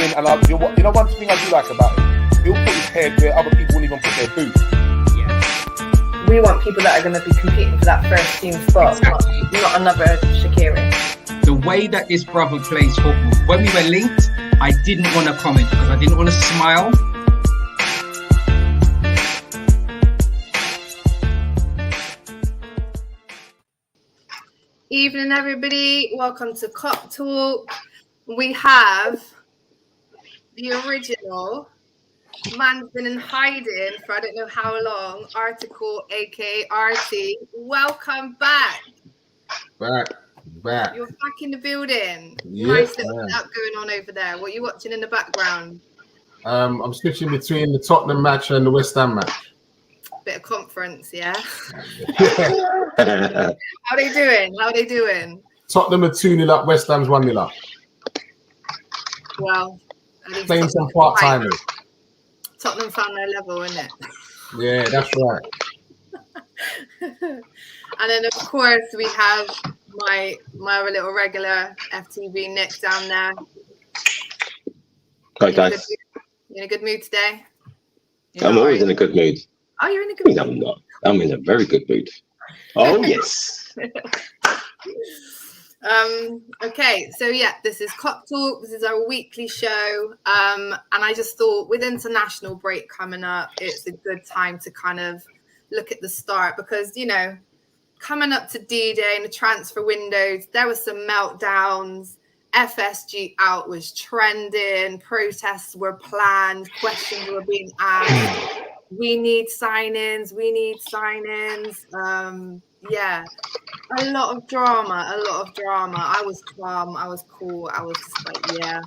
in, and you know one thing I do like about him? He'll put his head where other people won't even put their boot. Yeah. We want people that are going to be competing for that first team spot, not another Shaqiri. The way that this brother plays football, when we were linked, I didn't want to comment because I didn't want to smile. Evening, everybody. Welcome to KopTalk. We have the original man's been in hiding for I don't know how long. Article, aka RT. Welcome back. Back. You're back in the building. Yes, Nice little setup going on over there. What are you watching in the background? I'm switching between the Tottenham match and the West Ham match. Bit of conference, yeah. How they doing? Tottenham are 2-0 up, West Ham's 1-0 up. Well, playing some part-timers. Tottenham found their level, isn't it? Yeah, that's right. And then of course we have my other little regular FTV Nick down there. Hi guys. You in a good mood today? I'm always in a good mood. Oh, you're in a good mood? I'm not. I'm in a very good mood. Oh yes. Okay, so yeah, this is KopTalk. This is our weekly show. And I just thought with international break coming up, it's a good time to kind of look at the start because, you know, coming up to D-Day and the transfer windows, there were some meltdowns. FSG out was trending. Protests were planned. Questions were being asked. We need signings. Yeah, a lot of drama. I was calm. I was cool. I was just like, yeah,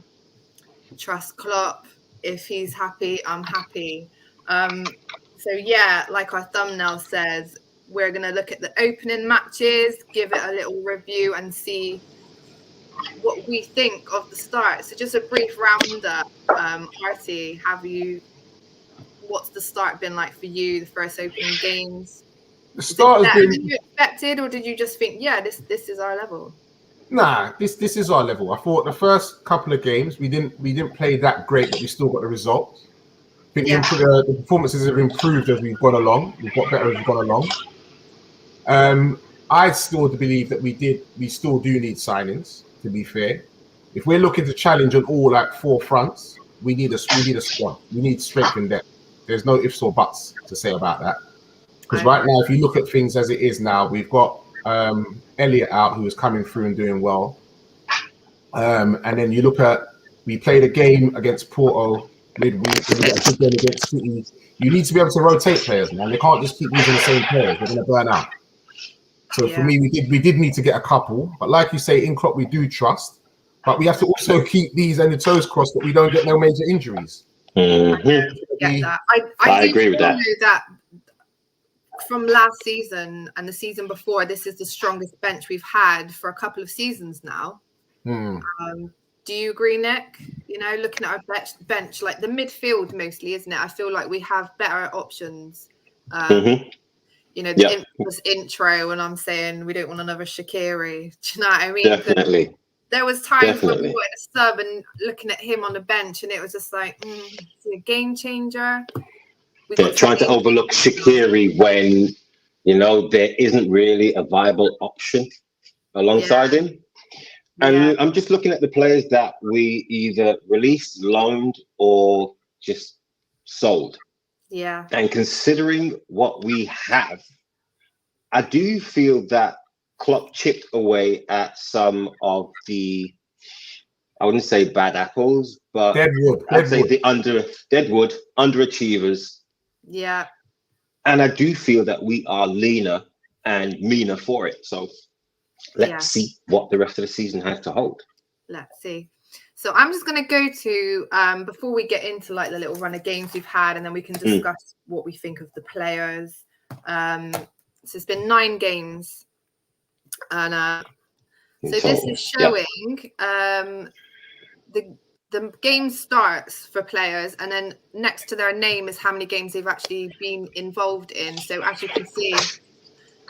trust Klopp. If he's happy, I'm happy. So yeah, like our thumbnail says, we're going to look at the opening matches, give it a little review and see what we think of the start. So just a brief roundup. Artie, what's the start been like for you, the first opening games? The start has been... Did you expected, or did you just think, yeah, this is our level? Nah, this is our level. I thought the first couple of games we didn't play that great, but we still got the results. I think the performances have improved as we've gone along. We've got better as we've gone along. I still believe that we still do need signings, to be fair. If we're looking to challenge on all like four fronts, we need a squad. We need strength in depth. There's no ifs or buts to say about that. Because right now, if you look at things as it is now, we've got Elliott out, who is coming through and doing well. And then you look at, we played a game against Porto midweek, we got a good game against City. You need to be able to rotate players, man. They can't just keep using the same players. They're going to burn out. So for me, we did need to get a couple. But like you say, in Klopp, we do trust. But we have to also keep these and the toes crossed that we don't get no major injuries. Mm-hmm. I agree with that. From last season and the season before, this is the strongest bench we've had for a couple of seasons now. Do you agree, Nick? You know, looking at our bench, like the midfield mostly, isn't it? I feel like we have better options. You know, the infamous intro when I'm saying we don't want another Shaqiri. Do you know what I mean? Definitely. There was times when we were in a sub and looking at him on the bench and it was just like, is he a game changer? They're trying to overlook Shaqiri when, you know, there isn't really a viable option alongside him. And I'm just looking at the players that we either released, loaned, or just sold. Yeah. And considering what we have, I do feel that Klopp chipped away at some of the, I wouldn't say bad apples, but I'd say the underachievers. Yeah. And I do feel that we are leaner and meaner for it. So let's see what the rest of the season has to hold. Let's see. So I'm just going to go to, before we get into like the little run of games we've had, and then we can discuss what we think of the players. So it's been 9 games. And so this is showing the game starts for players, and then next to their name is how many games they've actually been involved in. So as you can see,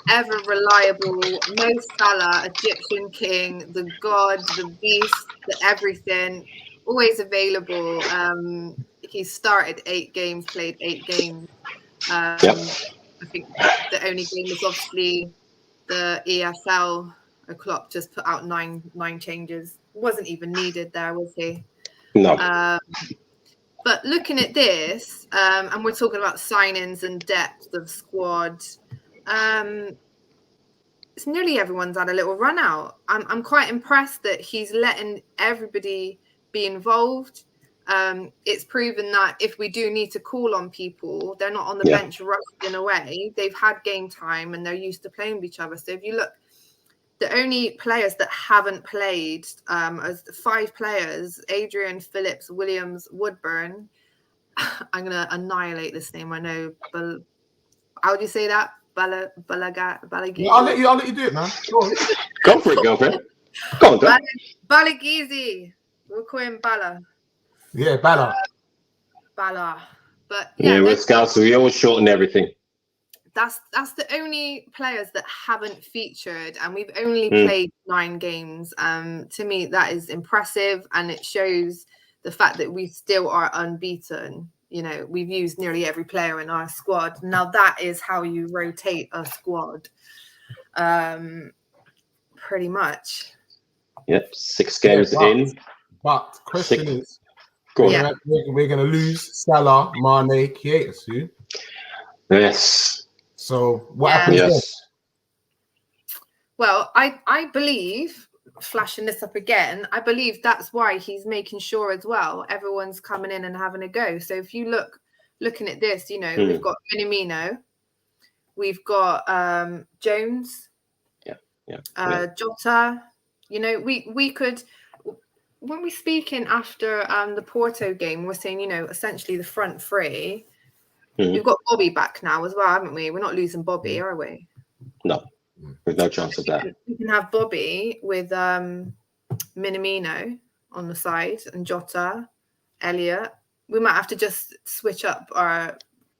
ever reliable Mo Salah, Egyptian king, the god, the beast, the everything, always available. He started 8 games, played 8 games. I think the only game was obviously the EFL. Klopp just put out nine changes. Wasn't even needed there, was he? No. But looking at this, and we're talking about signings and depth of squad, it's nearly everyone's had a little run out. I'm quite impressed that he's letting everybody be involved. It's proven that if we do need to call on people, they're not on the bench rusting away. They've had game time and they're used to playing with each other. So if you look, the only players that haven't played, as 5 players, Adrian, Phillips, Williams, Woodburn. I'm going to annihilate this name. I know, but how do you say that? Balagizi. Yeah, I'll let you do it, man. Go for it, girlfriend. Go on, girl. Balagizi. We'll call him Bala. Yeah, Bala. Bala. But yeah, we're scouts, so we always shorten everything. That's the only players that haven't featured, and we've only played 9 games. To me, that is impressive, and it shows the fact that we still are unbeaten. You know, we've used nearly every player in our squad. Now that is how you rotate a squad, pretty much. Yep, 6 games in. But question is, we're going to lose Salah, Mane, Keita soon. Yes. So what happens then? Well, I believe, flashing this up again, I believe that's why he's making sure as well everyone's coming in and having a go. So if you looking at this, you know, we've got Minamino, we've got Jones, Jota. You know, we could, when we're speaking after the Porto game, we're saying, you know, essentially the front 3. We've got Bobby back now as well, haven't we? We're not losing Bobby, are we? No, there's no chance of that. We can have Bobby with Minamino on the side and Jota, Elliot. We might have to just switch up our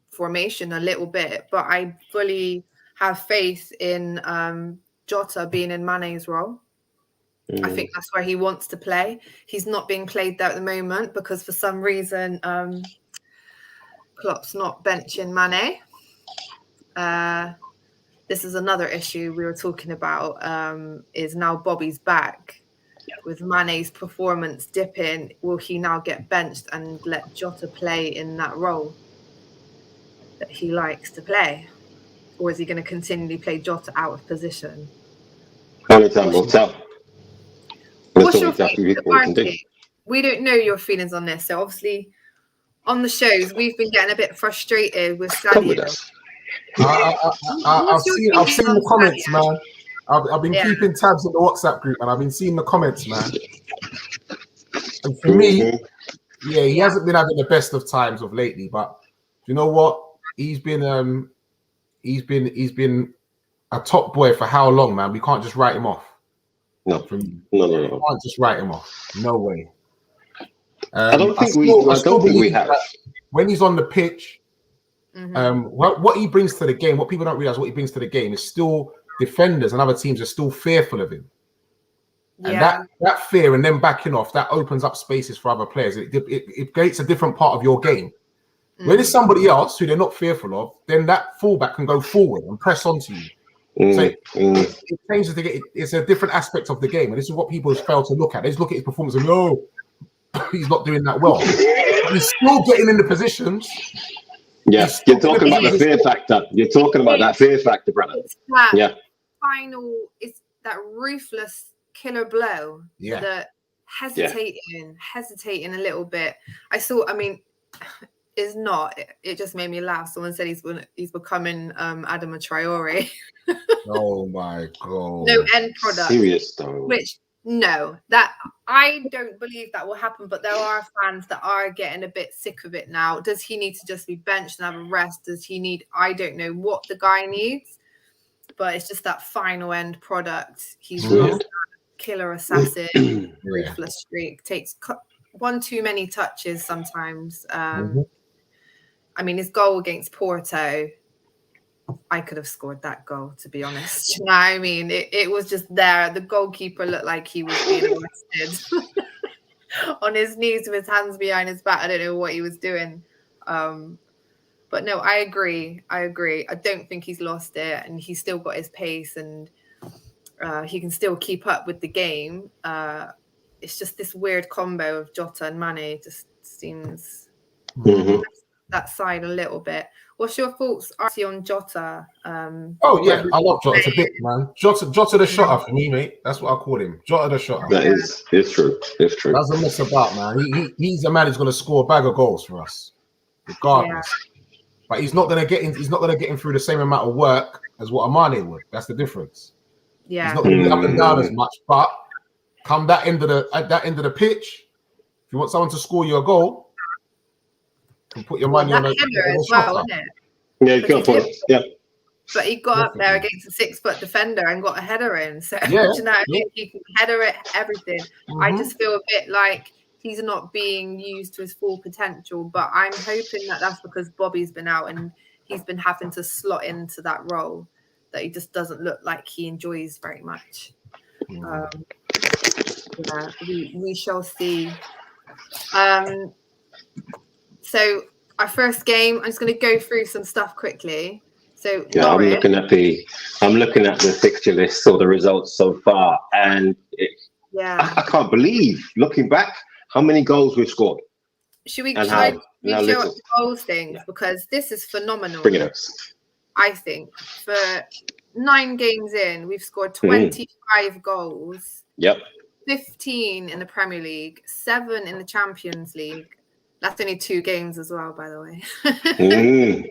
formation a little bit, but I fully have faith in Jota being in Mane's role. I think that's where he wants to play. He's not being played there at the moment because for some reason Klopp's not benching Mane. This is another issue we were talking about, is now Bobby's back. With Mane's performance dipping, will he now get benched and let Jota play in that role that he likes to play? Or is he going to continually play Jota out of position? Only time will tell. What's your feelings, Marky? We don't know your feelings on this. So obviously on the shows, we've been getting a bit frustrated with Sadio. I've seen the comments, man. I've been keeping tabs in the WhatsApp group, and I've been seeing the comments, man. And for me, he hasn't been having the best of times of lately. But you know what? He's been a top boy for how long, man? We can't just write him off. No. We can't just write him off. No way. I don't think we have. When he's on the pitch, what he brings to the game, what people don't realize, what he brings to the game is still defenders and other teams are still fearful of him. And that fear and then backing off, that opens up spaces for other players. It creates a different part of your game. When it's somebody else who they're not fearful of, then that fullback can go forward and press onto you. So it changes it's a different aspect of the game. And this is what people fail to look at. They just look at his performance and no, he's not doing that well. He's still getting in the positions. Yes, you're talking about the fear factor. You're talking about that fear factor, brother. It's that it's that ruthless killer blow. That hesitating a little bit. It just made me laugh. Someone said he's becoming Adama Traore. Oh my god. No end product. Serious though. Which that I don't believe that will happen, but there are fans that are getting a bit sick of it now. Does he need to just be benched and have a rest? Does he need, I don't know what the guy needs, but it's just that final end product. He's lost that killer assassin, ruthless streak, takes one too many touches sometimes. His goal against Porto, I could have scored that goal, to be honest. You know what I mean? It was just there. The goalkeeper looked like he was being arrested on his knees with his hands behind his back. I don't know what he was doing. But no, I agree. I don't think he's lost it, and he's still got his pace, and he can still keep up with the game. It's just this weird combo of Jota and Mane just seems that side a little bit. What's your thoughts, Archie, on Jota? Oh yeah, I love Jota. It's a bit, man. Jota the shotter for me, mate. That's what I call him. Jota the shotter. That is, it's true. It's true. Doesn't mess about, man. He's a man who's going to score a bag of goals for us, regardless. But he's not going to get in. He's not going to get him through the same amount of work as what Amane would. That's the difference. Yeah, he's not going to be up and down as much. But come at that end of the pitch, if you want someone to score you a goal, you can put your money on a header as well, isn't it? Yeah, you got point. Yeah. But he got up there against a 6-foot defender and got a header in. So he can header it, everything. I just feel a bit like he's not being used to his full potential. But I'm hoping that that's because Bobby's been out and he's been having to slot into that role that he just doesn't look like he enjoys very much. We shall see. So our first game, I'm just going to go through some stuff quickly. So Norwich, I'm looking at the fixture list or the results so far, and I can't believe, looking back, how many goals we've scored. Show up the goals things, because this is phenomenal. Bring it up. I think for 9 games in, we've scored 25 goals. Yep. 15 in the Premier League, 7 in the Champions League. That's only 2 games as well, by the way. And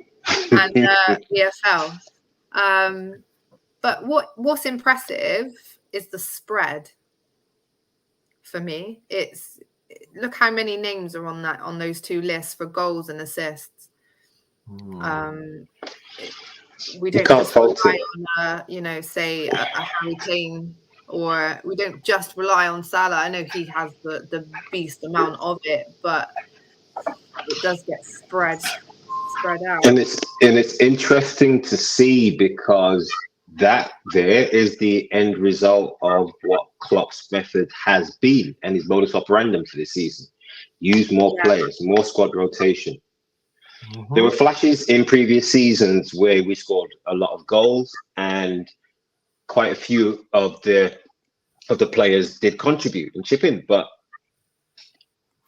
EFL. But what's impressive is the spread. For me, look how many names are on those 2 lists for goals and assists. We don't just rely on say a Harry Kane, or we don't just rely on Salah. I know he has the beast amount of it, but it does get spread out. And it's interesting to see, because that there is the end result of what Klopp's method has been and his modus operandi for this season. Use more players, more squad rotation. There were flashes in previous seasons where we scored a lot of goals, and quite a few of the players did contribute and chip in. But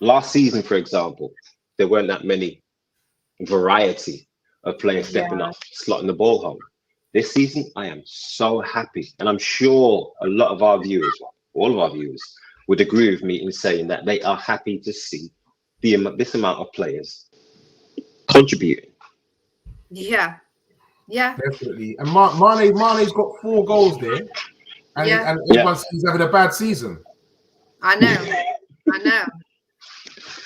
last season, for example, there weren't that many variety of players stepping up, slotting the ball home. This season, I am so happy, and I'm sure a lot of our viewers, all of our viewers, would agree with me in saying that they are happy to see this amount of players contributing. Yeah, definitely. And Mane's got 4 goals there, and everyone says he's having a bad season. I know.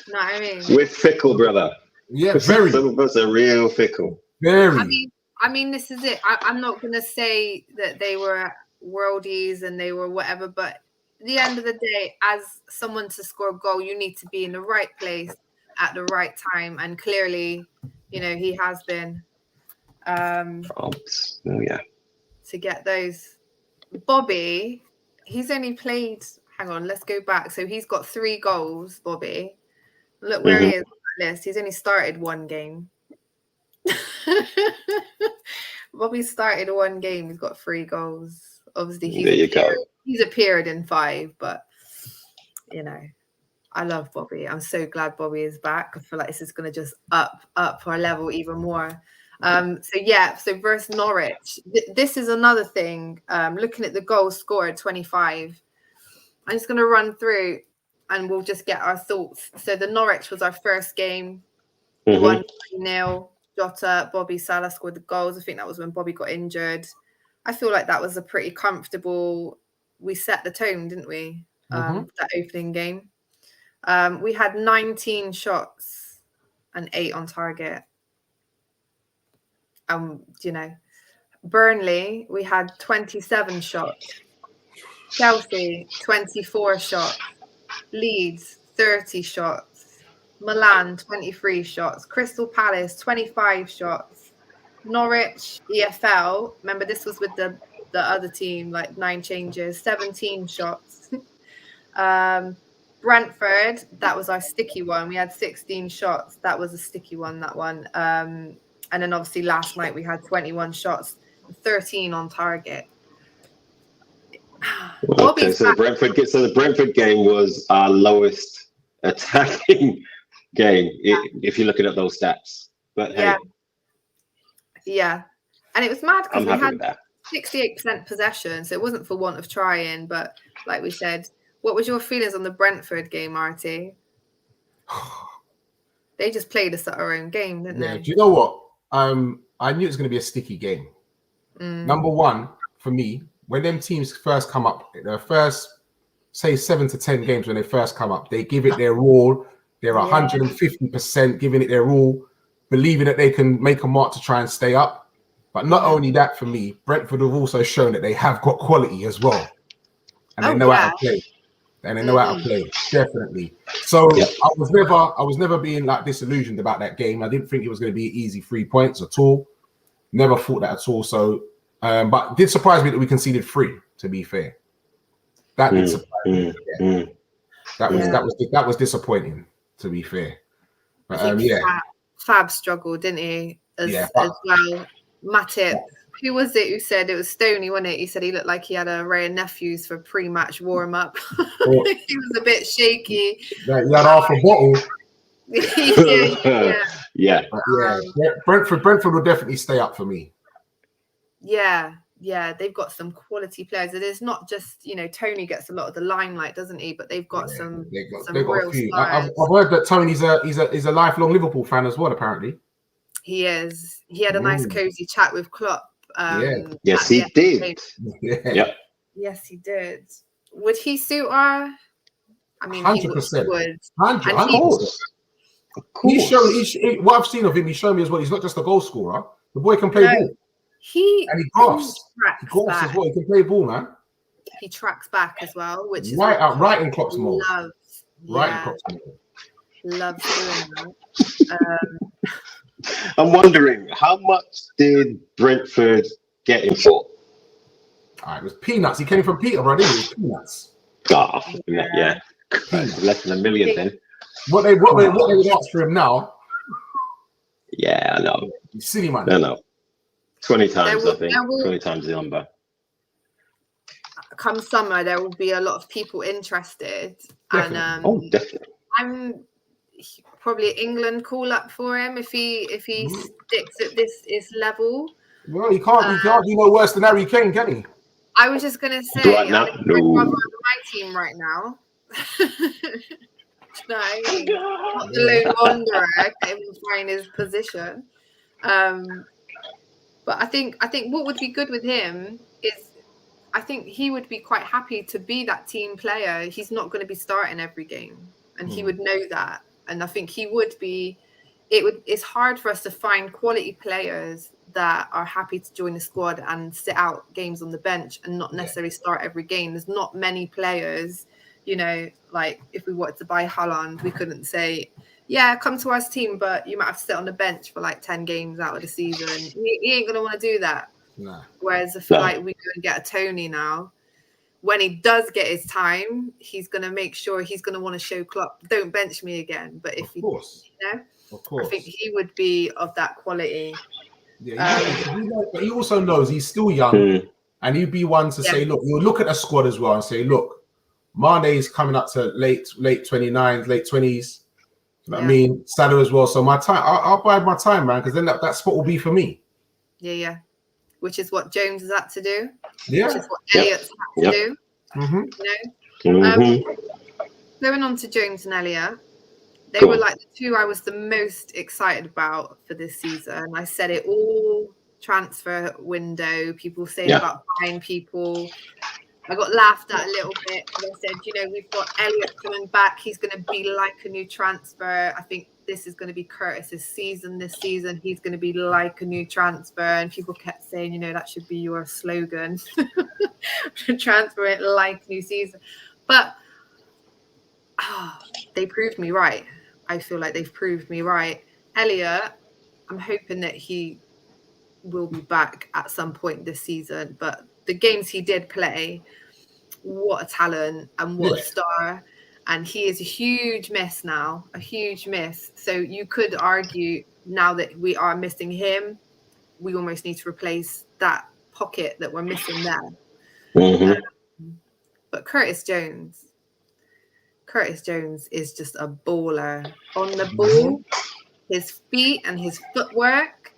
No, I mean, we're fickle, brother. Yeah, very. Some of us are real fickle. Very. I mean, this is it. I'm not going to say that they were worldies and they were whatever, but at the end of the day, as someone to score a goal, you need to be in the right place at the right time, and clearly, he has been. To get those. Bobby, he's only played. Hang on, let's go back. So he's got 3 goals. Bobby, look where he is on that list. He's only started 1 game. Bobby started 1 game. He's got 3 goals. Obviously, he's appeared in 5, but I love Bobby. I'm so glad Bobby is back. I feel like this is going to just up our level even more. So versus Norwich, this is another thing. Looking at the goals scored, 25. I'm just going to run through, and we'll just get our thoughts. So the Norwich was our first game. 1-0. Jota, Bobby, Salah scored the goals. I think that was when Bobby got injured. I feel like that was a pretty comfortable. We set the tone, didn't we? That opening game. We had 19 shots and 8 on target. Burnley, we had 27 shots. Chelsea, 24 shots. Leeds, 30 shots. Milan, 23 shots. Crystal Palace, 25 shots. Norwich, EFL. Remember, this was with the other team, like 9 changes, 17 shots. Brentford, that was our sticky one. We had 16 shots. That was a sticky one, that one. And then obviously last night we had 21 shots, 13 on target. Okay, so the Brentford game was our lowest attacking game if you're looking at those stats. But hey, yeah, and it was mad because I'm we happy had with that. 68% possession, so it wasn't for want of trying. But like we said, what was your feelings on the Brentford game, Artie? They just played us at our own game, didn't they? Do you know what? I knew it was going to be a sticky game. Number one, for me, when them teams first come up, the first, say, 7 to 10 games when they first come up, they give it their all. They're 150% giving it their all, believing that they can make a mark to try and stay up. But not only that, for me, Brentford have also shown that they have got quality as well. And they know how to play. And they know how to play, definitely. So I was never being like disillusioned about that game. I didn't think it was going to be easy 3 points at all. Never thought that at all. So, but it did surprise me that we conceded 3. To be fair, that did surprise me. Yeah. That was disappointing. To be fair, but Fab struggled, didn't he? As well. Matip. Who was it who said it was Stoney, wasn't it? He said he looked like he had a array of nephews for pre-match warm-up. He was a bit shaky. He had half a bottle. Brentford will definitely stay up for me. Yeah, they've got some quality players. It is not just, Tony gets a lot of the limelight, doesn't he? But they've got some real a few. stars. I've heard that Tony's a lifelong Liverpool fan as well, apparently. He is. He had a nice cozy chat with Klopp. Yes, he did. Yes, he did. Would he suit our? I mean, 100%. He would. 100%. What I've seen of him, he's shown me as well. He's not just a goal scorer. The boy can play ball. He grafts. He grafts as well. He can play ball, man. He tracks back as well, which is right in Klopp's mode. Right in Klopp's mode. Loves doing that. I'm wondering, how much did Brentford get him for? It was peanuts. He came from Peterborough, didn't he? It was peanuts. Yeah. Less than $1 million then. What they would ask for him now? Yeah, I know. Silly man. No. 20 times, I think. 20 times the number. Come summer, there will be a lot of people interested. Definitely. And definitely. I'm probably England call up for him if he sticks at this level. Well, he can't do no worse than Harry Kane, can he? I was just gonna say, right now, on my team right now. No, not the lone wanderer. Can't even find his position. But I think what would be good with him is, I think he would be quite happy to be that team player. He's not going to be starting every game, and he would know that. And I think he would be. It's hard for us to find quality players that are happy to join the squad and sit out games on the bench and not necessarily start every game. There's not many players, like if we wanted to buy Haaland, we couldn't say, yeah, come to our team, but you might have to sit on the bench for like 10 games out of the season. He ain't going to want to do that. Nah. Whereas I feel like we can get a Tony now. When he does get his time, he's going to make sure he's going to want to show Klopp, don't bench me again. But if of course. I think he would be of that quality. Yeah, but he also knows he's still young, and he'd be one to say, look, you'll look at the squad as well and say, look, Mane is coming up to late 29s, late 20s. You know what I mean? Salah as well. So my time, I'll bide my time, man, because then that spot will be for me. Yeah. Which is what Jones has had to do. Yeah. Which is what Elliott's had to do. Going on to Jones and Elliott, they were like the two I was the most excited about for this season. I said it all transfer window. People saying about buying people. I got laughed at a little bit because I said, we've got Elliott coming back. He's going to be like a new transfer. I think this is going to be Curtis's season this season. He's going to be like a new transfer. And people kept saying, that should be your slogan. Transfer it like new season. But they proved me right. I feel like they've proved me right. Elliott, I'm hoping that he will be back at some point this season. But the games he did play, what a talent and what a star. And he is a huge miss now, a huge miss. So you could argue now that we are missing him, we almost need to replace that pocket that we're missing there. But Curtis Jones is just a baller on the ball. His feet and his footwork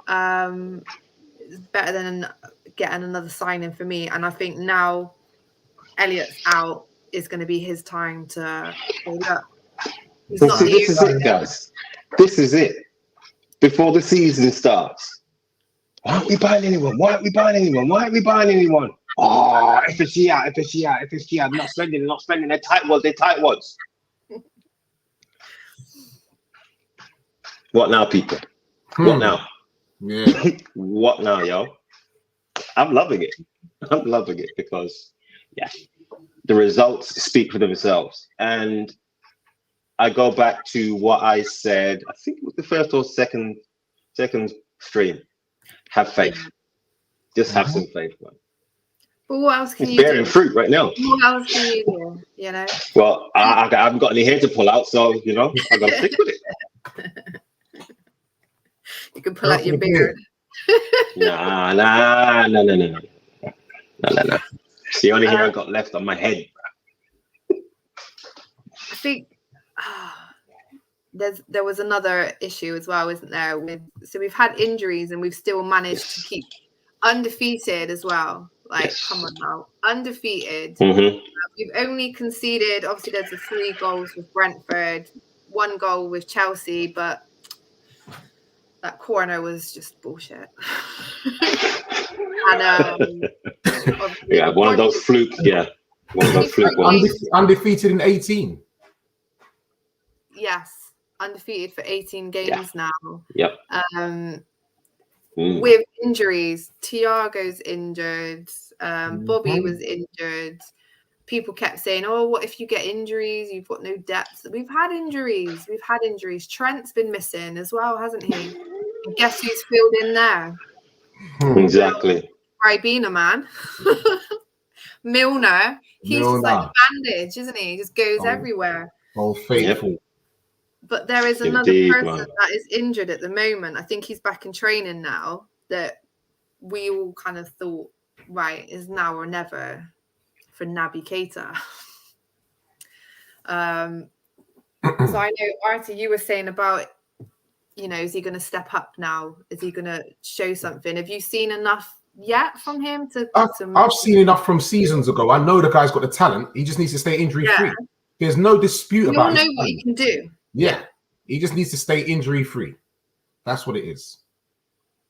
is better than getting another signing for me. And I think now Elliot's out is going to be his time to hold up. This is it, guys. This is it. Before the season starts, why aren't we buying anyone? Why aren't we buying anyone? Why aren't we buying anyone? Oh, FSG out. Not spending. They're tight ones. What now, people? What now? Yeah. What now, yo? I'm loving it because, yeah, the results speak for themselves. And I go back to what I said, I think it was the first or second stream. Have faith. Just have some faith, man. But what else can it's you do? bearing fruit right now. What else can you do? You know? Well, I haven't got any hair to pull out, so, you know, I got to stick with it. You can pull out your beard. Nah. It's the only hair I got left on my head. I think there was another issue as well, isn't there? So we've had injuries and we've still managed to keep undefeated as well. Like, come on now, undefeated. We've only conceded, obviously there's the 3 goals with Brentford, 1 goal with Chelsea, but that corner was just bullshit. And yeah, one of those fluke. Yeah, one of those fluke ones. Undefeated in 18. Yes, undefeated for 18 games now. Yep. With injuries, Thiago's injured. Bobby was injured. People kept saying, "Oh, what if you get injuries? You've got no depth." We've had injuries. Trent's been missing as well, hasn't he? And guess who's filled in there? Exactly. Ribena, man. Milner. He's just like a bandage, isn't he? He just goes everywhere. Oh, faithful. Yep. But there is another person that is injured at the moment. I think he's back in training now, that we all kind of thought, right, is now or never for Naby Keita. So I know, Artie, you were saying about, you know, is he going to step up now? Is he going to show something? Have you seen enough yet from him to? I've seen enough from seasons ago. I know the guy's got the talent. He just needs to stay injury free. There's no dispute about it. You know what he can do. Yeah, he just needs to stay injury free. That's what it is.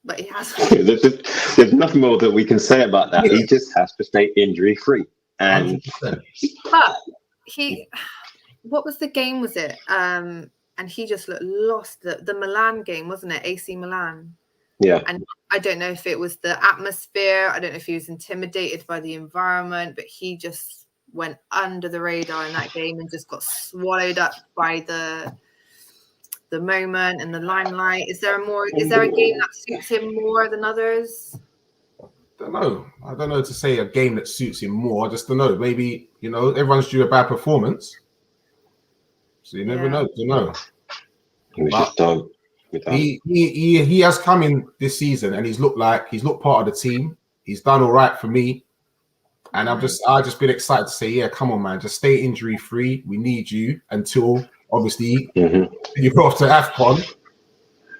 But he has. There's nothing more that we can say about that. He just has to stay injury free. And 100%. But what was the game? Was it? And he just looked lost. The Milan game, wasn't it? AC Milan. Yeah. And I don't know if it was the atmosphere. I don't know if he was intimidated by the environment, but he just went under the radar in that game and just got swallowed up by the moment and the limelight. Is there a game that suits him more than others? I don't know to say a game that suits him more. I just don't know. Maybe, you know, everyone's due a bad performance. So you never know. You know. He has come in this season and he's looked part of the team. He's done all right for me. And I've just been excited to say, yeah, come on, man, just stay injury free. We need you until obviously you go off to AFCON. Do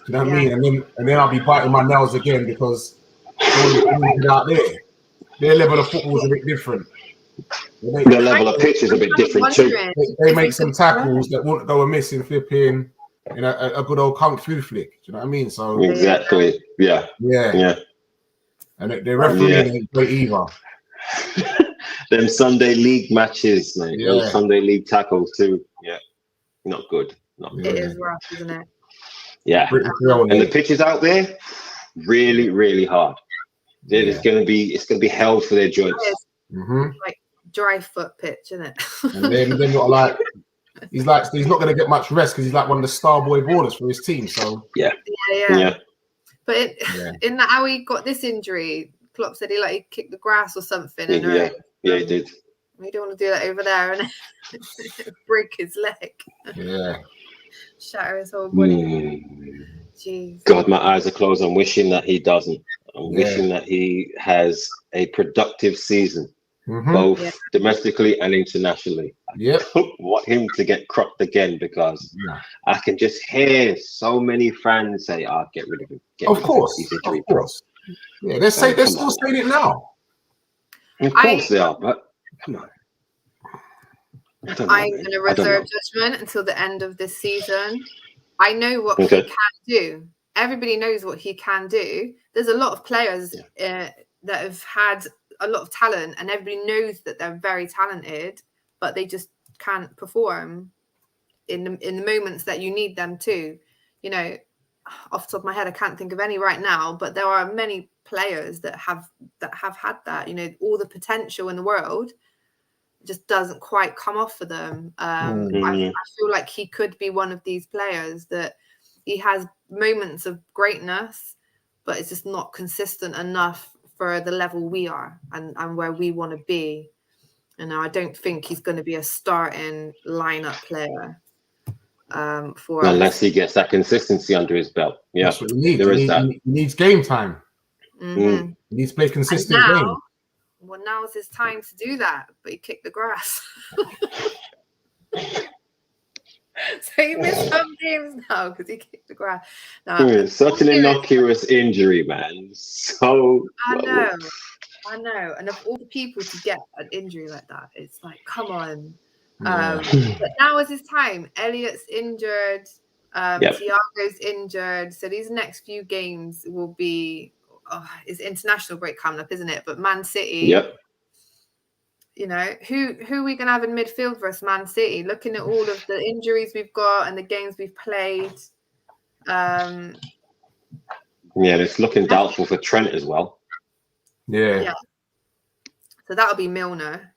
you know what I mean? And then I'll be biting my nails again because out there, their level of football is a bit different. Their level of pitch is a bit different too. They make some tackles that won't go amiss in flipping in a good old kung fu flick. Do you know what I mean? So exactly, yeah. And the referee ain't great either. Them Sunday league matches, mate. Yeah. Those Sunday league tackles too. Yeah, not good. It is rough, isn't it? Yeah, and the pitches out there, really, really hard. It's gonna be hell for their joints. Like dry foot pitch, isn't it? And then not like he's not going to get much rest because he's like one of the star boy ballers for his team. So yeah. But in that how he got this injury, Klopp said he kicked the grass or something. Yeah, he did. We don't want to do that over there and break his leg. Yeah. Shatter his whole body. Jeez. God, my eyes are closed. I'm wishing that he doesn't. I'm Yeah. wishing that he has a productive season, Mhm. both domestically and internationally. Yep. I don't want him to get cropped again because Yeah. I can just hear so many fans say, "Ah, get rid of him." Of course. He's Of injury prone. course. Yeah, they're still Come on. saying it now. Of course they are, but come on. I don't know, I'm man. going to I don't know. reserve judgment until the end of this season. I know what Okay. he can do. Everybody knows what he can do. There's a lot of players that have had a lot of talent, and everybody knows that they're very talented, but they just can't perform in the moments that you need them to. You know, off the top of my head, I can't think of any right now, but there are many players that have had that. You know, all the potential in the world just doesn't quite come off for them. I feel like he could be one of these players that he has moments of greatness, but it's just not consistent enough for the level we are and where we want to be. You know, I don't think he's going to be a starting lineup player for Unless us. he gets that consistency under his belt. Yeah, That's what he needs. there is that. He needs game time. Mm-hmm. He needs to play consistent game. Well, now is his time to do that, but he kicked the grass. So he missed some games now because he kicked the grass. No, Such an innocuous injury, man. So I know. And of all the people to get an injury like that, it's like, come on. But now is his time. Elliot's injured. Thiago's injured. So these next few games will be it's international break coming up, isn't it? But Man City. Yep. You know, who are we going to have in midfield versus Man City? Looking at all of the injuries we've got and the games we've played. Yeah, it's looking doubtful for Trent as well. Yeah. So that'll be Milner.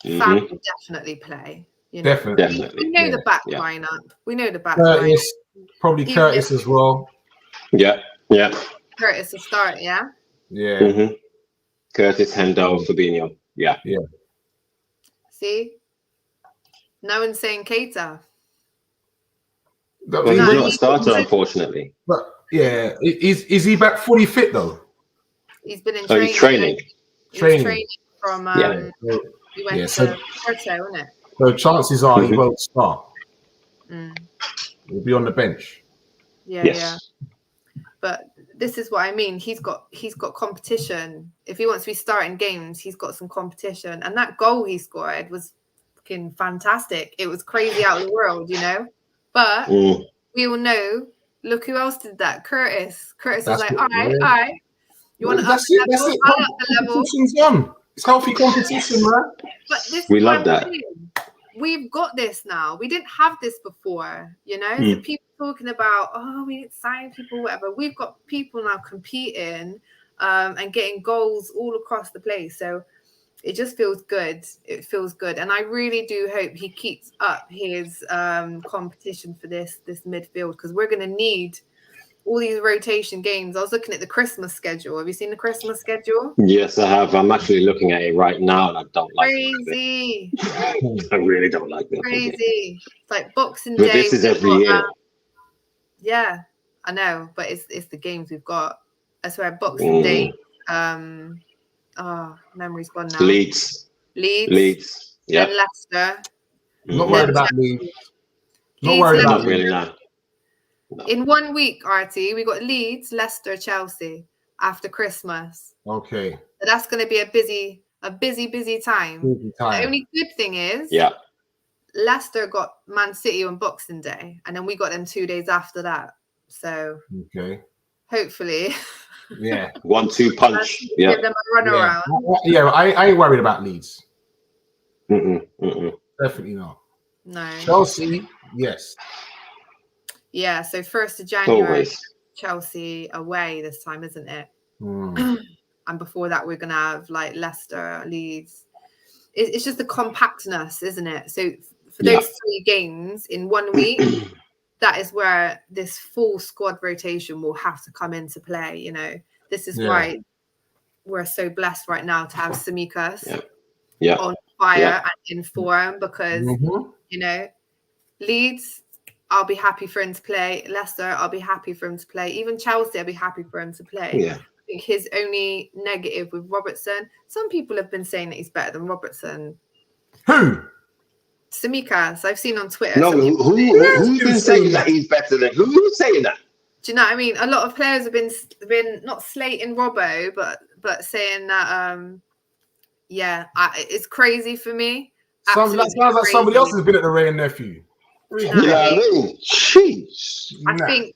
Mm-hmm. Sam will definitely play. You know? Definitely. We know the back lineup. We know the back lineup. Curtis, probably Curtis as well. Yeah. Curtis will start, yeah? Yeah. Mm-hmm. Curtis, Hendo, Fabinho. Yeah. See? No one's saying Keita. Well, he's not a starter, unfortunately. But yeah, is he back fully fit though? He's been in training. He's training from he went to Porto, isn't it? So chances are he won't start. He'll be on the bench. Yeah. But this is what I mean. He's got competition. If he wants to be starting games, he's got some competition. And that goal he scored was fucking fantastic. It was crazy out of the world, you know. But we all know. Look who else did that. Curtis. Curtis was like, all right. You want to up the level? I'll up the level. Competition's on. It's healthy competition, man. But this we love that. We've got this now. We didn't have this before, you know. So people talking about, we didn't sign people, whatever. We've got people now competing and getting goals all across the place. So it just feels good. It feels good, and I really do hope he keeps up his competition for this midfield, because we're going to need all these rotation games. I was looking at the Christmas schedule. Have you seen the Christmas schedule? Yes, I have. I'm actually looking at it right now, and I don't like crazy. it. I really don't like it. Crazy. It's like Boxing But Day. this is every year. Yeah, I know, but it's the games we've got. I swear, Boxing Day. Memory's gone now. Leeds. Yeah. And Leicester. Not worried about Leeds. Not worried about really now. No. In 1 week, RT, we got Leeds, Leicester, Chelsea after Christmas. Okay. So that's going to be a busy time. The only good thing is, Leicester got Man City on Boxing Day, and then we got them 2 days after that. So hopefully, 1-2 punch. Give them a run around. I ain't worried about Leeds. Definitely not. No. Chelsea, yes. Yeah, so 1st of January, Chelsea away this time, isn't it? And before that, we're going to have like Leicester, Leeds. It's just the compactness, isn't it? So for those 3 games in 1 week, that is where this full squad rotation will have to come into play. You know, this is why we're so blessed right now to have Tsimikas on fire and in form because, you know, Leeds, I'll be happy for him to play. Leicester, I'll be happy for him to play. Even Chelsea, I'll be happy for him to play. Yeah. I think his only negative with Robertson, some people have been saying that he's better than Robertson. Who? Samikas, I've seen on Twitter. No, who's been saying that he's better than who's saying that? Do you know what I mean? A lot of players have been not slating Robbo, but saying that it's crazy for me. Sounds like somebody else has been at the Ray and Nephew. Yeah, I mean, jeez. I think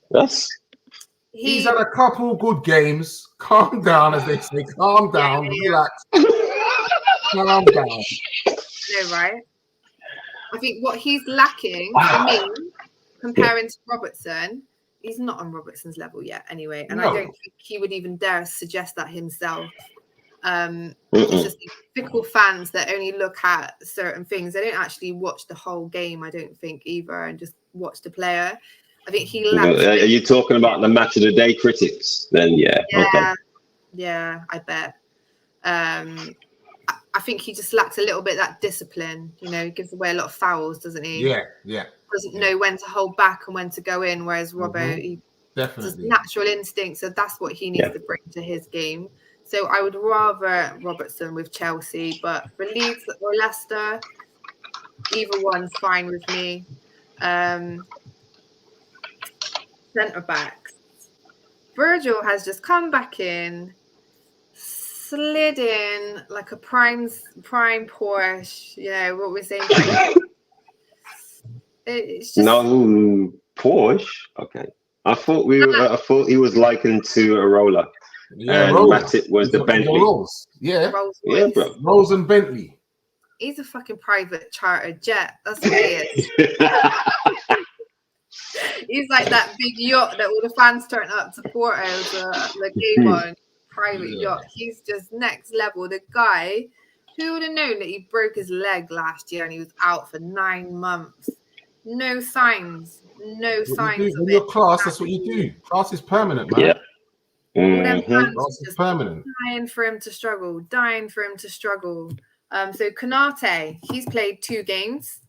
he's had a couple good games. Calm down, as they say. Calm down, relax. Calm down. No, right? I think what he's lacking for me, comparing to Robertson, he's not on Robertson's level yet anyway. And I don't think he would even dare suggest that himself. It's just typical fans that only look at certain things. They don't actually watch the whole game, I don't think, either, and just watch the player. I think he lacks. Are you talking about the match of the day critics? Then okay. Yeah, I bet. I think he just lacks a little bit of that discipline. You know, he gives away a lot of fouls, doesn't he? Yeah. Doesn't know when to hold back and when to go in, whereas Robbo, he just natural instinct. So that's what he needs to bring to his game. So I would rather Robertson with Chelsea, but for Leeds or Leicester, either one's fine with me. Centre backs. Virgil has just come back in, slid in like a prime Porsche. You know what we're saying? It's just Porsche. Okay, I thought he was likened to a roller. Yeah, and Matip was the Bentley. Rolls. Yeah, bro. Rolls and Bentley. He's a fucking private chartered jet. That's what he is. He's like that big yacht that all the fans turn up to Porto the game on. Private yacht. He's just next level. The guy, who would have known that he broke his leg last year and he was out for 9 months? No signs. When you're class, that's what you do. Class is permanent, man. Yeah. Class is permanent. Dying for him to struggle. So Konate, he's played 2 games.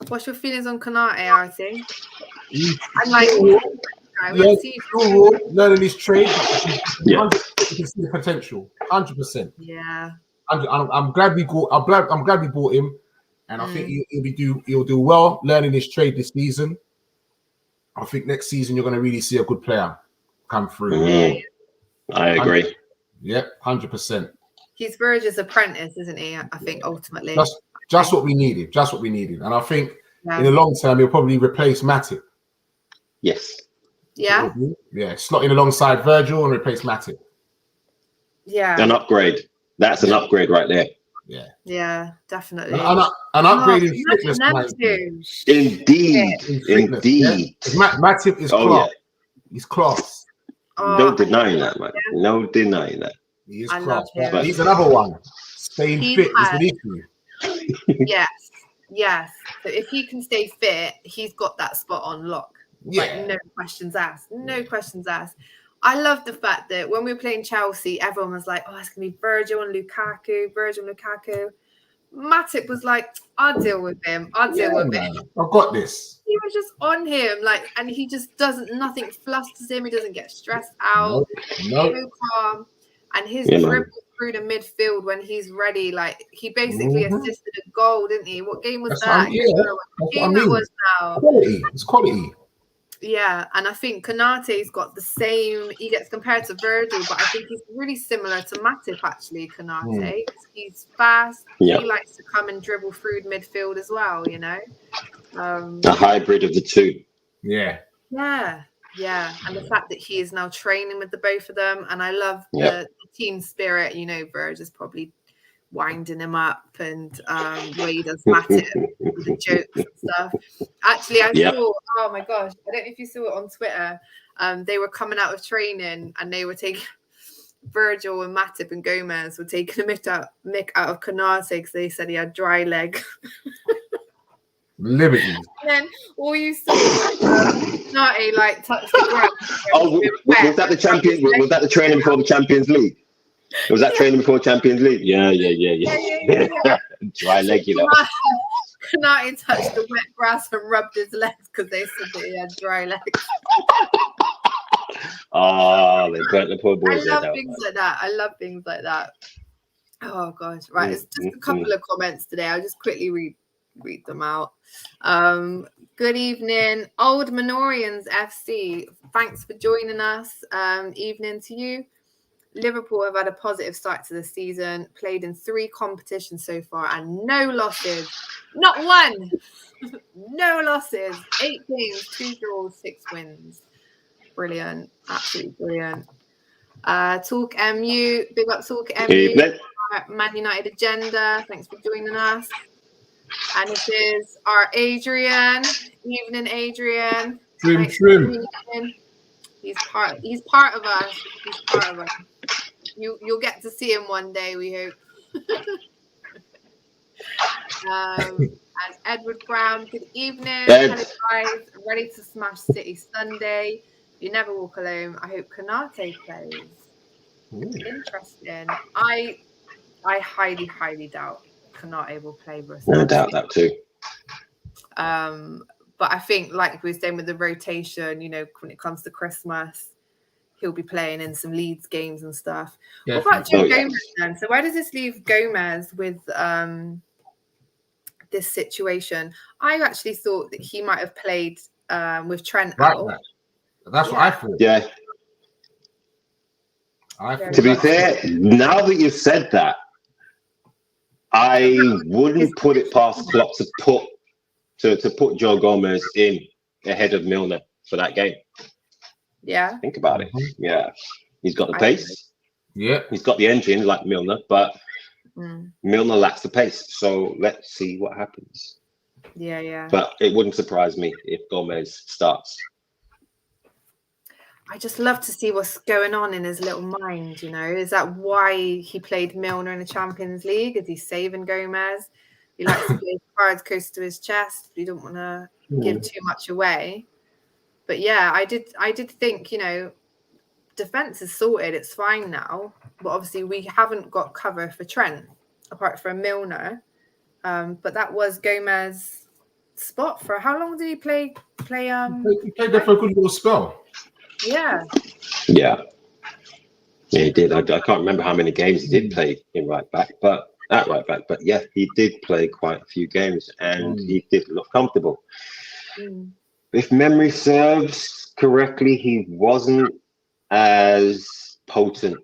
What's your feelings on Konate, Artie? I'm like, learning his trade. You can see the potential, 100%. Yeah. I'm glad we bought him, and I think he'll do well learning his trade this season. I think next season you're going to really see a good player come through. I agree. Yep, 100%. He's Virgil's apprentice, isn't he? I think ultimately. Just what we needed. And I think in the long term, he'll probably replace Matip. Yes. Yeah? Yeah, slot in alongside Virgil and replace Matip. Yeah. An upgrade. That's an upgrade right there. Yeah. Yeah, definitely. An upgrade in fitness. Indeed. Matip is class. He's class. No denying that, man. No denying that. He is class. But he's another one. Staying fit is an issue. Yes. So if he can stay fit, he's got that spot on lock. Like, no questions asked. I love the fact that when we were playing Chelsea, everyone was like, oh, it's going to be Virgil and Lukaku. Matip was like, I'll deal with him. I've got this. He was just on him, and he just nothing flusters him. He doesn't get stressed out. No. So calm. And his dribble through the midfield when he's ready, he basically assisted a goal, didn't he? What game was that? What game that was now? Quality. It's quality. Yeah, and I think Konate's got the same. He gets compared to Virgil, but I think he's really similar to Matip, actually, Konate. He's fast. Yeah. He likes to come and dribble through midfield as well, you know? A hybrid of the two. Yeah. Yeah. And the fact that he is now training with the both of them. And I love the team spirit. You know, Virgil is probably winding him up and the way he does Matip with the jokes and stuff. Actually, I saw, oh my gosh, I don't know if you saw it on Twitter. They were coming out of training and they were taking Virgil and Matip and Gomez were taking a mick out of Konate because they said he had dry leg. Liberty. And then all you saw Konate touch the ground. Was that the champion? Was that the training before the Champions League? Was that training before Champions League? Yeah. Dry leg, you know. Konate touched the wet grass and rubbed his legs because they said that he had dry legs. Oh, they burnt the poor boys. I love things like that. Oh god, right. It's just a couple of comments today. I'll just quickly read them out. Good evening, Old Minorians FC. Thanks for joining us. Evening to you. Liverpool have had a positive start to the season, played in 3 competitions so far and no losses. Not one. No losses. 8 games, 2 draws, 6 wins. Brilliant. Absolutely brilliant. Talk MU. Big up Talk MU. Man United Agenda. Thanks for joining us. And it is our Adrian. Evening, Adrian. Trim. He's part of us. He's part of us. You'll get to see him one day, we hope. And Edward Brown, good evening. Hello guys, ready to smash City Sunday. You never walk alone. I hope Konate plays. Interesting. I highly doubt Konate will play versus. No doubt that too. But I think, like we were saying with the rotation, you know, when it comes to Christmas, he'll be playing in some Leeds games and stuff. Yeah. What about Joe Gomez then? So where does this leave Gomez with this situation? I actually thought that he might have played with Trent out. That's what I thought. Yeah. To be fair, now that you've said that, I wouldn't put it past Klopp to put Joe Gomez in ahead of Milner for that game. Yeah. Think about it. Yeah. He's got the pace. Yeah. He's got the engine like Milner, but Milner lacks the pace. So let's see what happens. Yeah. But it wouldn't surprise me if Gomez starts. I just love to see what's going on in his little mind, you know. Is that why he played Milner in the Champions League? Is he saving Gomez? He likes to play cards close to his chest. He don't want to give too much away. But yeah, I did think, you know, defense is sorted. It's fine now. But obviously we haven't got cover for Trent apart from Milner. But that was Gomez's spot for how long did he play? He played there for a good little spell. Yeah. Yeah, he did. I can't remember how many games he did play in right back, but yeah, he did play quite a few games and he did look comfortable. If memory serves correctly, he wasn't as potent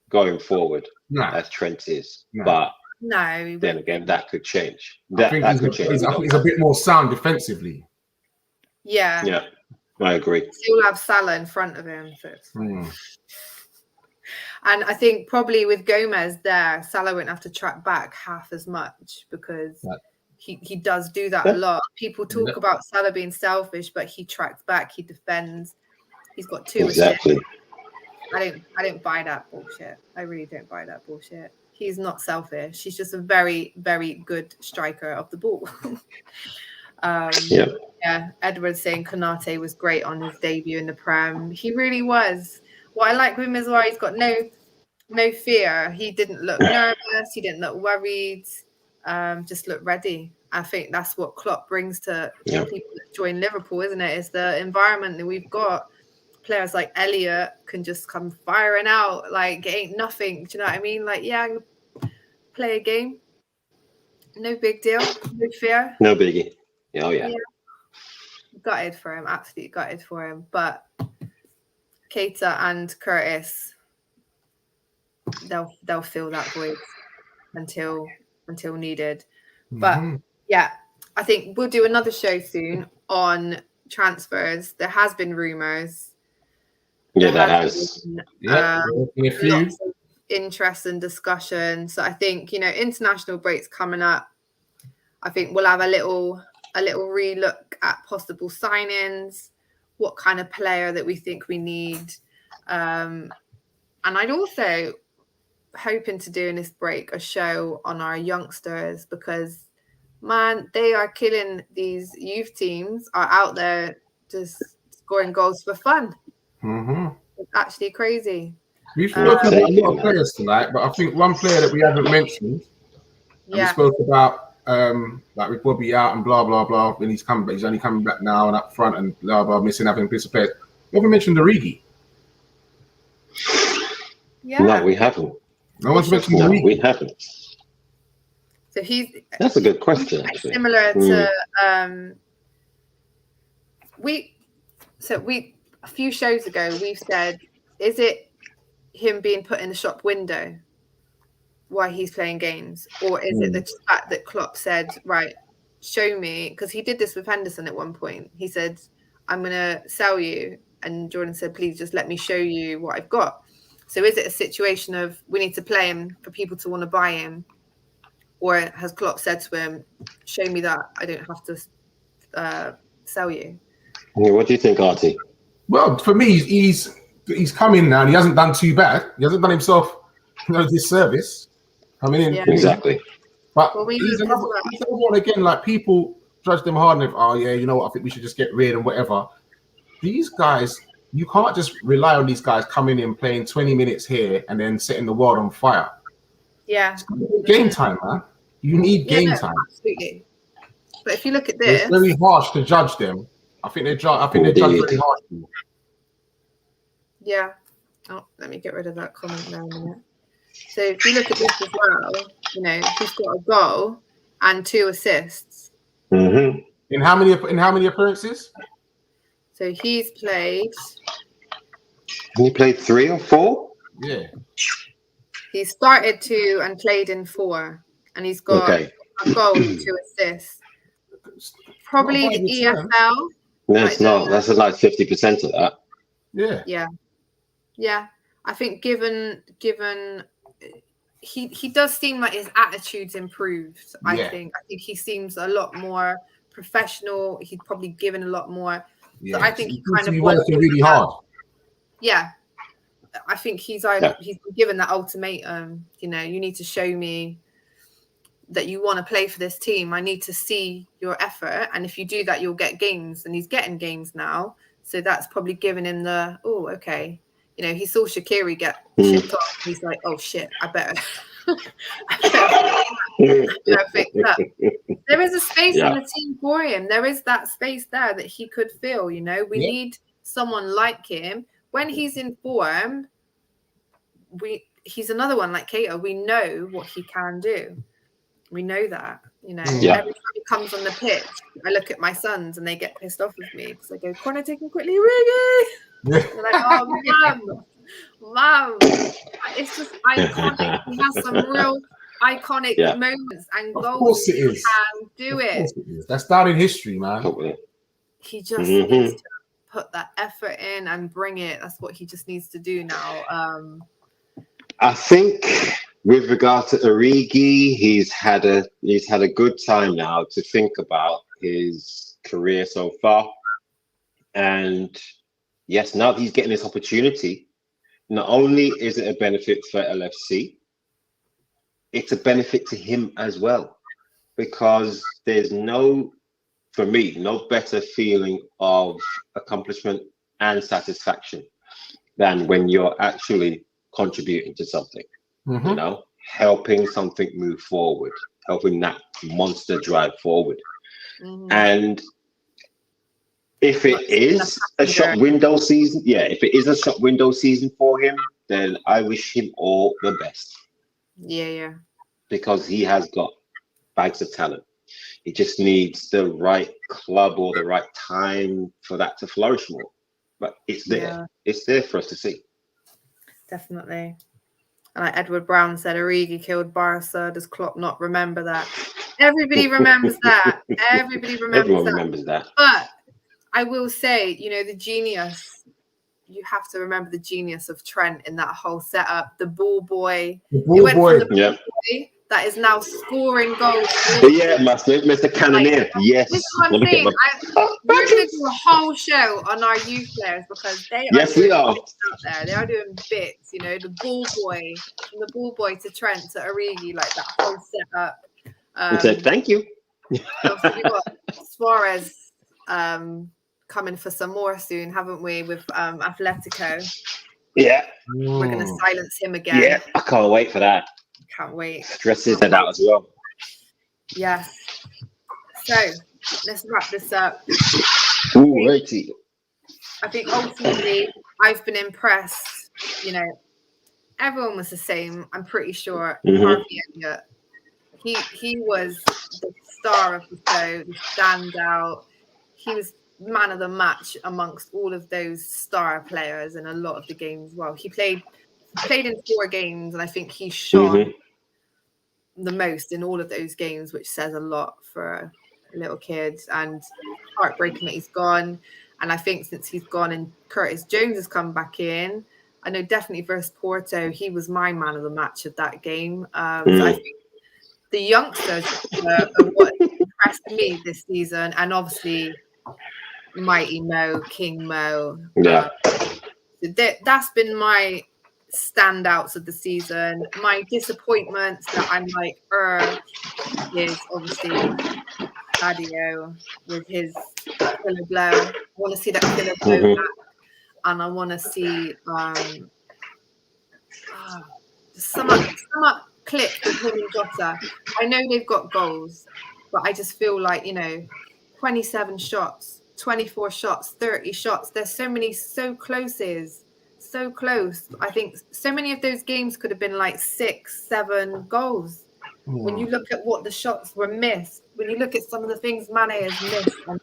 going forward as Trent is. But then again, that could change. I think he's a bit more sound defensively. Yeah. I agree. He'll have Salah in front of him. So and I think probably with Gomez there, Salah won't have to track back half as much because he does do that a lot. People talk about Salah being selfish, but he tracks back, he defends. He's got 2 assists. I don't buy that bullshit. I really don't buy that bullshit. He's not selfish. He's just a very, very good striker of the ball. Yeah, Edward's saying Konate was great on his debut in the Prem. He really was. What I like with him as well, he's got no fear. He didn't look nervous. He didn't look worried. Just looked ready. I think that's what Klopp brings to people that join Liverpool, isn't it? It's the environment that we've got. Players like Elliot can just come firing out like it ain't nothing. Do you know what I mean? Like, yeah, I'm gonna play a game. No big deal. No fear. No biggie. Oh yeah. Gutted for him, absolutely gutted for him. But Keita and Curtis, they'll fill that void until needed. But yeah, I think we'll do another show soon on transfers. There has been rumours. Yeah, that has. Lots of interest and discussion. So I think, you know, international breaks coming up. I think we'll have a little relook at possible signings, what kind of player that we think we need. And I'd also hoping to do in this break a show on our youngsters because, man, they are killing these youth teams, are out there just scoring goals for fun. It's actually crazy. We've spoken about a lot of players tonight, but I think one player that we haven't mentioned, and we spoke about, like with Bobby out and blah blah blah, when he's coming, but he's only coming back now and up front and blah blah, missing having piece of players. We haven't mentioned Origi. Yeah. No, we haven't. No one's mentioned No, Origi. we haven't. So That's a good question. Actually, similar to a few shows ago we've said, is it him being put in the shop window why he's playing games, or is it the fact that Klopp said, right, show me, because he did this with Henderson at one point. He said, I'm gonna sell you, and Jordan said, please just let me show you what I've got. So is it a situation of we need to play him for people to want to buy him, or has Klopp said to him, show me that I don't have to sell you? Yeah, what do you think, Artie? Well, for me, he's come in now and he hasn't done too bad. He hasn't done himself disservice coming in. Yeah. Exactly. But Well, he's another one again, like people judge them hard and oh yeah, you know what, I think we should just get rid and whatever. These guys, you can't just rely on these guys coming in, playing 20 minutes here and then setting the world on fire. Yeah. Game time, man. You need game time. Absolutely. But if you look at this, it's very harsh to judge them. I think they're judged very harshly. Yeah. Oh, let me get rid of that comment there in a minute. So if you look at this as well, you know, he's got a goal and 2 assists. Mm-hmm. In how many appearances? So he's played. He played 3 or 4. Yeah. He started 2 and played in 4, and he's got a goal and 2 assists. Probably the EFL. No, it's not. That's like 50% of that. Yeah. Yeah. Yeah. I think given he does seem like his attitude's improved. I think he seems a lot more professional. He's probably given a lot more. Yeah. So I think he kind of working really hard. Yeah. I think he's been given that ultimatum, you know, you need to show me that you want to play for this team. I need to see your effort. And if you do that, you'll get games. And he's getting games now. So that's probably given him the, oh, okay. You know, he saw Shaqiri get shipped off. He's like, oh, shit, I better fix that. There is a space in the team for him. There is that space there that he could fill, you know. We need someone like him. When he's in form, he's another one like Cato. We know what he can do. We know that, you know. Every time he comes on the pitch, I look at my sons and they get pissed off with me because I go, corner taken quickly, Origi. They're like, oh, mum. It's just iconic. He has some real iconic moments and goals. Of course it is. He can do it. That's down in history, man. He just needs to put that effort in and bring it. That's what he just needs to do now. I think with regard to Origi, he's had a good time now to think about his career so far. And yes, now that he's getting this opportunity, not only is it a benefit for LFC, it's a benefit to him as well. Because there's for me, no better feeling of accomplishment and satisfaction than when you're actually contributing to something, you know, helping something move forward, helping that monster drive forward. And if it is a shop window season, if it is a shop window season for him, then I wish him all the best. Yeah. Because he has got bags of talent. He just needs the right club or the right time for that to flourish more. But it's there. Yeah. It's there for us to see. Definitely. And like Edward Brown said, Origi killed Barca. Does Klopp not remember that? Everybody remembers that. Everyone remembers that. But I will say, you know, the genius, you have to remember the genius of Trent in that whole setup. The ball boy. That is now scoring goals. Yeah, Mr. Cannoneer. Yes. This is what I'm saying. We're going to do a whole show on our youth players because they are doing bits out there. They are doing bits, you know, the ball boy, from the ball boy to Trent to Origi, like that whole setup. Said thank you. We've got Suarez coming for some more soon, haven't we, with Atletico? Yeah. We're going to silence him again. Yeah, I can't wait for that. Can't wait. Stresses that out as well. Yes. So let's wrap this up. Ooh, righty. I think ultimately I've been impressed. You know, everyone was the same. I'm pretty sure. Harvey Elliott, he was the star of the show, the standout. He was man of the match amongst all of those star players in a lot of the games. Well, he played in 4 games, and I think he shone the most in all of those games, which says a lot for a little kid. And heartbreaking that he's gone. And I think since he's gone and Curtis Jones has come back in, I know definitely versus Porto, he was my man of the match of that game. So I think the youngsters are what impressed me this season, and obviously Mighty Mo, King Mo. Yeah. That's been my standouts of the season. My disappointments that I'm like, is obviously Sadio with his killer blow. I want to see that killer blow back, and I want to see some up click with him and Jota. I know they've got goals, but I just feel like, 27 shots, 24 shots, 30 shots. There's so many so close. I think so many of those games could have been like 6, 7 goals. When you look at what the shots were missed, when you look at some of the things Mane has missed, and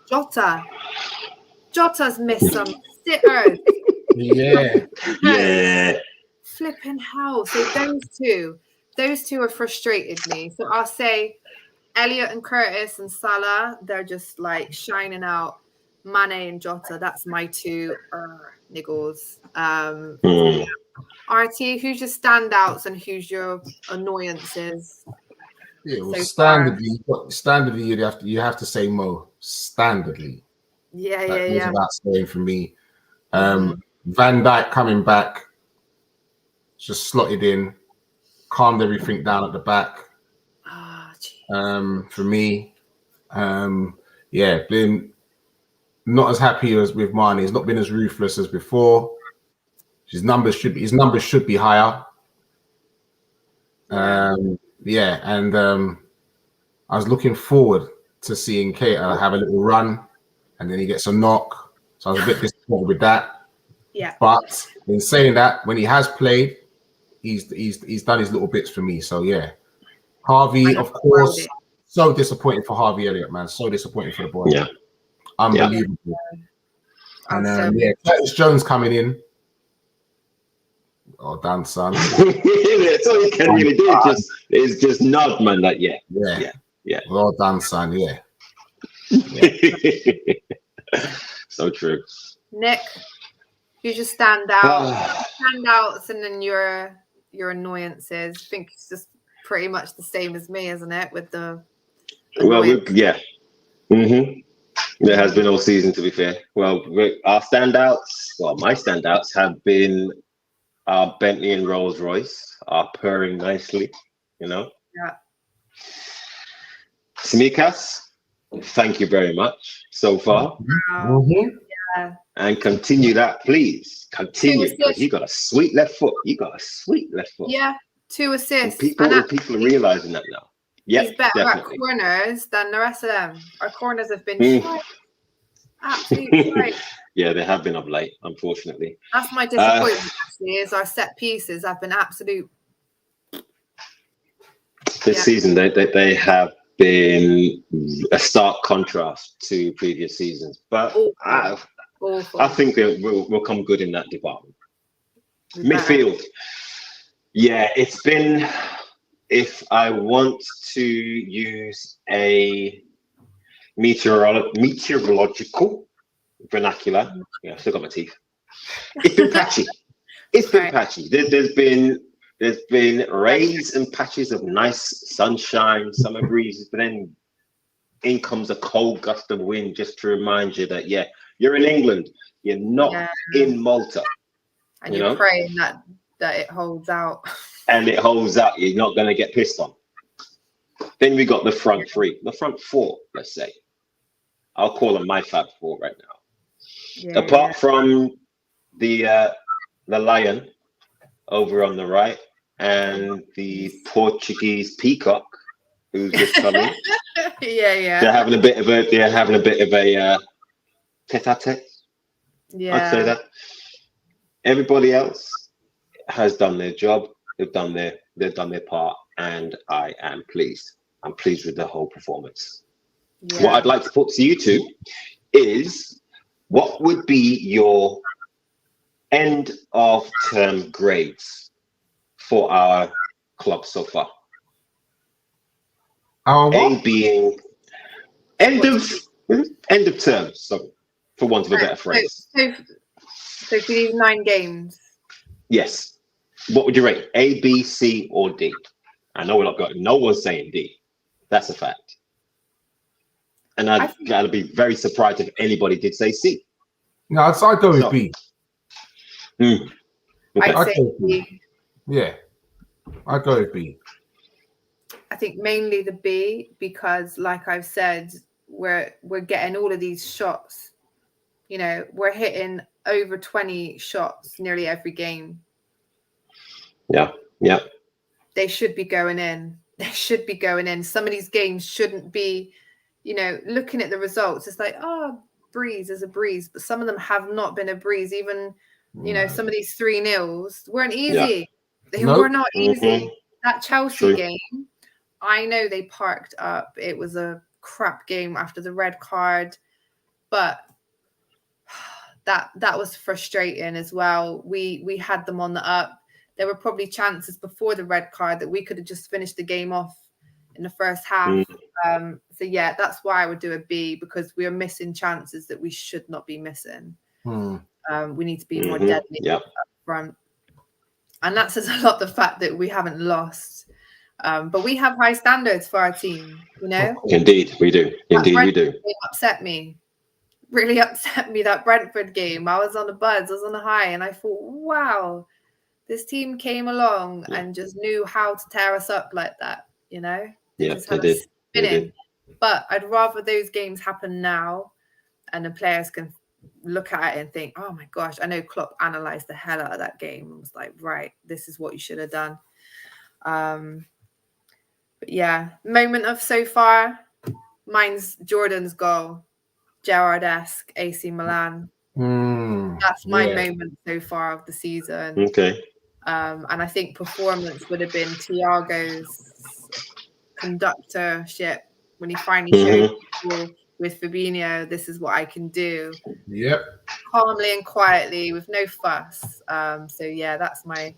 Jota's missed some sitters. Yeah. Flipping hell. So those two have frustrated me. So I'll say Elliot and Curtis and Salah, they're just like shining out. Mane and Jota, that's my 2 niggles. RT, who's your standouts and who's your annoyances? Yeah, well, standardly, you have to say Mo. Standardly. Yeah. About saying for me. Van Dijk coming back, just slotted in, calmed everything down at the back. For me, been not as happy as with Mane. He's not been as ruthless as before. His numbers should be higher. I was looking forward to seeing Keita have a little run, and then he gets a knock. So I was a bit disappointed with that. Yeah. But in saying that, when he has played, he's done his little bits for me. So yeah, Harvey, of course, so disappointed for Harvey Elliott, man. So disappointed for the boy. Yeah, unbelievable. Yeah. And Curtis Jones coming in. Oh, damn, son. That's all you can really do. Is just nod, man. Like, yeah. Well done, son. Yeah. So true. Nick, you just standouts, and then your annoyances. I think it's just pretty much the same as me, isn't it? With the It has been all season, to be fair. Well, my standouts have been our Bentley and Rolls Royce are purring nicely, Yeah. Smikas, thank you very much so far. Wow. Yeah. And continue that, please. Continue, because you got a sweet left foot. Yeah, 2 assists. People are realizing that now. Yeah, he's better definitely. at corners than the rest of them. Our corners have been absolutely right. Yeah, they have been of late, unfortunately. That's my disappointment, actually, is our set pieces have been absolute. This season, they have been a stark contrast to previous seasons. But I think we'll come good in that department. Midfield. Yeah, it's been, if I want to use a meteorological vernacular, I still got my teeth. It's been patchy. There's been rays and patches of nice sunshine, summer breezes, but then in comes a cold gust of wind just to remind you that you're in England, you're not in Malta. And you're praying that it holds out. And it holds out, you're not going to get pissed on. Then we got the front four, let's say. I'll call them my Fab Four right now. Apart from the the lion over on the right, and the Portuguese peacock who's just coming. Yeah. They're having a bit of a tete-a-tete. Yeah. I'd say that. Everybody else has done their job. They've done their part, and I am pleased. I'm pleased with the whole performance. Yeah. What I'd like to put to you two is, what would be your end of term grades for our club so far? A being end of term, so for want of a better phrase. So for these 9 games. Yes. What would you rate? A, B, C, or D? I know no one's saying D. That's a fact. And I'd be very surprised if anybody did say C. No, I'd go with B. Okay. I'd say B. Yeah, I'd go with B. I think mainly the B, because like I've said, we're getting all of these shots. You know, we're hitting over 20 shots nearly every game. Yeah. They should be going in. Some of these games shouldn't be, you know, looking at the results. It's like, breeze is a breeze. But some of them have not been a breeze. Even, you know, some of these 3-0s weren't easy. Yeah. They were not easy. That Chelsea game, I know they parked up. It was a crap game after the red card. But that was frustrating as well. We had them on the up. There were probably chances before the red card that we could have just finished the game off in the first half. So yeah, that's why I would do a B, because we are missing chances that we should not be missing. We need to be more deadly up front. And that says a lot, the fact that we haven't lost. But we have high standards for our team, you know? Indeed, we do. Indeed, we do. It upset me. Really upset me, that Brentford game. I was on the buzz, I was on the high, and I thought, wow, this team came along and just knew how to tear us up like that, you know? They did. Spinning. But I'd rather those games happen now and the players can look at it and think, oh my gosh, I know Klopp analysed the hell out of that game and was like, right, this is what you should have done. But yeah, moment of so far, mine's Jordan's goal. Gerrard-esque, AC Milan. That's my moment so far of the season. Okay. And I think performance would have been Thiago's conductorship when he finally showed people with Fabinho, this is what I can do. Yep. Calmly and quietly with no fuss. So yeah, that's my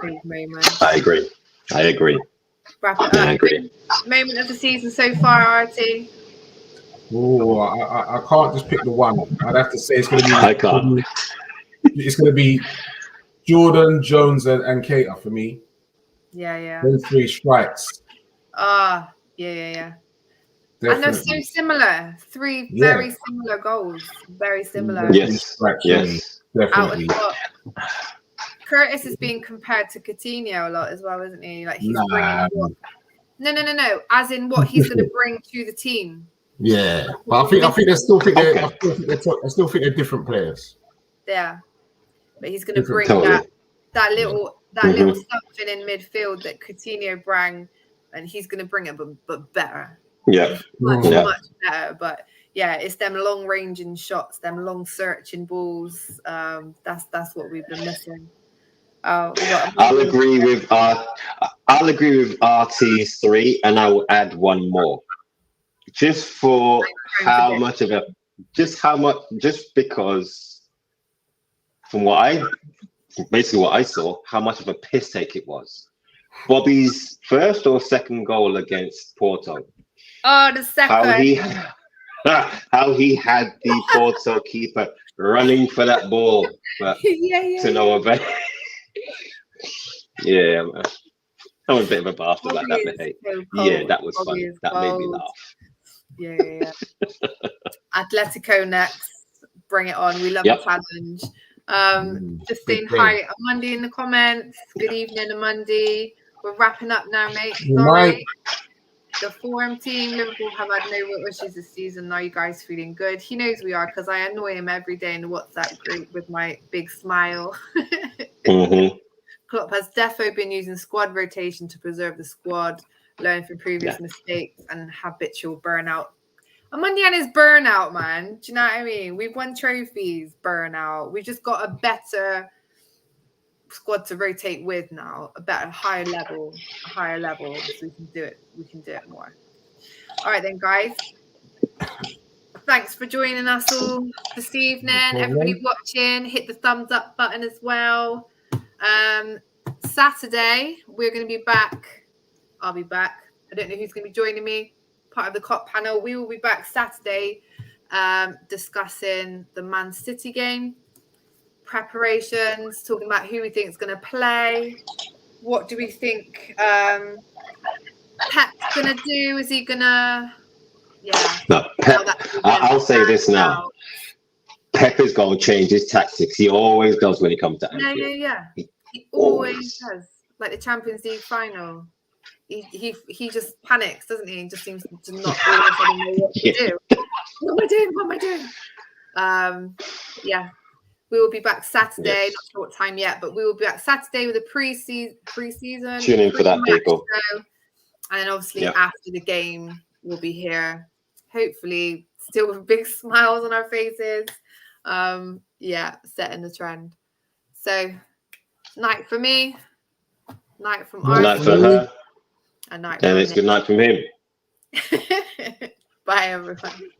big moment. I agree. Wrap it up. I agree. Moment of the season so far, Artie. Oh, I can't just pick the one. I'd have to say it's going to be. I can't. It's going to be Jordan, Jones, and Keita for me. Yeah. Those 3 strikes. Yeah. Definitely. And they're so similar. 3 very similar goals. Very similar. Yes. Definitely. Curtis is being compared to Coutinho a lot as well, isn't he? Like he's bringing. No. As in what he's going to bring to the team. Yeah, but I think I still think they're different players. Yeah, but he's going to bring that little something in midfield that Coutinho brought, and he's going to bring it, but better. Yeah, much better. But yeah, it's them long ranging shots, them long searching balls. That's what we've been missing. I'll agree with RT's 3, and I will add one more. Just because from what I saw, how much of a piss take it was. Bobby's first or second goal against Porto. Oh, the second. How he had the Porto keeper running for that ball, but to no avail. Yeah, I'm a bit of a bastard like that. That was fun. That made me laugh. Yeah. Atletico next. Bring it on. We love the challenge. Just saying hi, Monday in the comments. Good evening, Monday. We're wrapping up now, mate. Sorry. The form team, Liverpool have had no real issues this season. Are you guys feeling good? He knows we are because I annoy him every day in the WhatsApp group with my big smile. Klopp has defo been using squad rotation to preserve the squad, learn from previous mistakes and habitual burnout. Amandian is burnout, man. Do you know what I mean? We've won trophies, burnout. We've just got a better squad to rotate with now, a better higher level, so we can do it more. All right then, guys, thanks for joining us all this evening. Everybody watching, hit the thumbs up button as well. Saturday we're going to be back. I'll be back. I don't know who's going to be joining me, part of the COP panel. We will be back Saturday discussing the Man City game, preparations, talking about who we think is going to play. What do we think Pep's going to do? Is he going to... Yeah. No, Pep, I'll say this now. Pep is going to change his tactics. He always does when it comes to Anfield. He always does. Like the Champions League final. He just panics, doesn't he? And just seems to not always know what to do. What am I doing? Yeah. We will be back Saturday. Yes. Not sure what time yet, but we will be back Saturday with a pre-season. Tune in for that, people. Show. And then obviously after the game, we'll be here. Hopefully, still with big smiles on our faces. Setting the trend. So, night for me. Night from Good night for her. A night and it's good night from him. Bye, everyone.